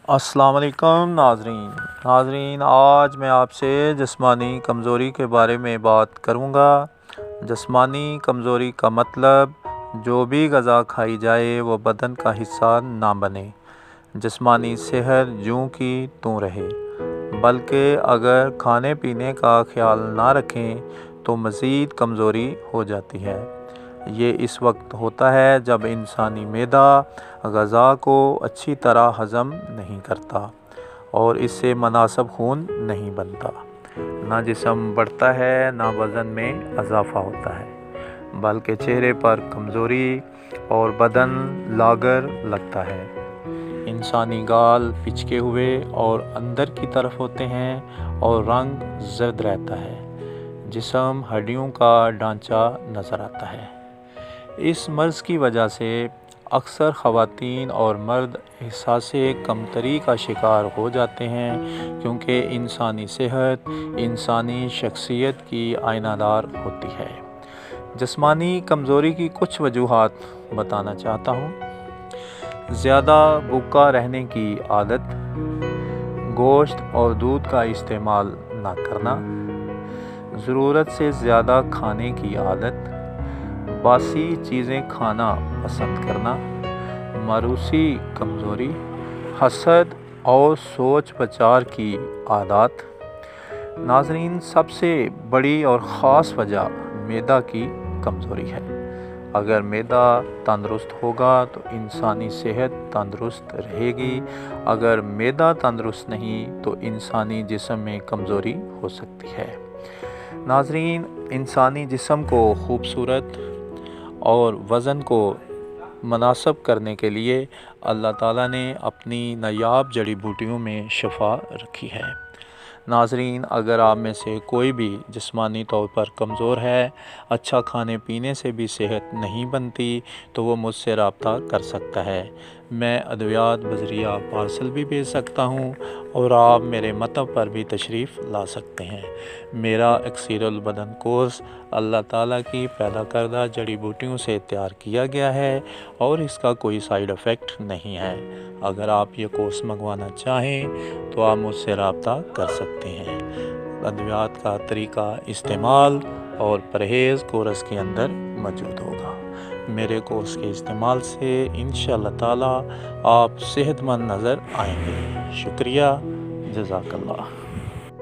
السلام علیکم ناظرین آج میں آپ سے جسمانی کمزوری کے بارے میں بات کروں گا۔ جسمانی کمزوری کا مطلب جو بھی غذا کھائی جائے وہ بدن کا حصہ نہ بنے۔ جسمانی صحت جوں کی توں رہے، بلکہ اگر کھانے پینے کا خیال نہ رکھیں تو مزید کمزوری ہو جاتی ہے۔ یہ اس وقت ہوتا ہے جب انسانی معدہ غذا کو اچھی طرح ہضم نہیں کرتا اور اس سے مناسب خون نہیں بنتا۔ نہ جسم بڑھتا ہے نہ وزن میں اضافہ ہوتا ہے، بلکہ چہرے پر کمزوری اور بدن لاغر لگتا ہے۔ انسانی گال پچکے ہوئے اور اندر کی طرف ہوتے ہیں اور رنگ زرد رہتا ہے۔ جسم ہڈیوں کا ڈھانچہ نظر آتا ہے۔ اس مرض کی وجہ سے اکثر خواتین اور مرد احساس کمتری کا شکار ہو جاتے ہیں، کیونکہ انسانی صحت انسانی شخصیت کی آئینہ دار ہوتی ہے۔ جسمانی کمزوری کی کچھ وجوہات بتانا چاہتا ہوں۔ زیادہ بھوکا رہنے کی عادت، گوشت اور دودھ کا استعمال نہ کرنا، ضرورت سے زیادہ کھانے کی عادت، باسی چیزیں کھانا پسند کرنا، مایوسی کمزوری، حسد اور سوچ بچار کی عادات۔ ناظرین، سب سے بڑی اور خاص وجہ معدہ کی کمزوری ہے۔ اگر معدہ تندرست ہوگا تو انسانی صحت تندرست رہے گی۔ اگر معدہ تندرست نہیں تو انسانی جسم میں کمزوری ہو سکتی ہے۔ ناظرین، انسانی جسم کو خوبصورت اور وزن کو مناسب کرنے کے لیے اللہ تعالیٰ نے اپنی نایاب جڑی بوٹیوں میں شفا رکھی ہے۔ ناظرین، اگر آپ میں سے کوئی بھی جسمانی طور پر کمزور ہے، اچھا کھانے پینے سے بھی صحت نہیں بنتی، تو وہ مجھ سے رابطہ کر سکتا ہے۔ میں ادویات بذریعہ پارسل بھی بھیج سکتا ہوں اور آپ میرے مطب پر بھی تشریف لا سکتے ہیں۔ میرا اکسیر البدن کورس اللہ تعالیٰ کی پیدا کردہ جڑی بوٹیوں سے تیار کیا گیا ہے اور اس کا کوئی سائیڈ ایفیکٹ نہیں ہے۔ اگر آپ یہ کورس منگوانا چاہیں تو آپ مجھ سے رابطہ کر سکتے ہیں۔ ادویات کا طریقہ استعمال اور پرہیز کورس کے اندر موجود ہوگا۔ میرے کورس کے استعمال سے انشاءاللہ تعالیٰ آپ صحت مند نظر آئیں گے۔ شکریہ، جزاک اللہ۔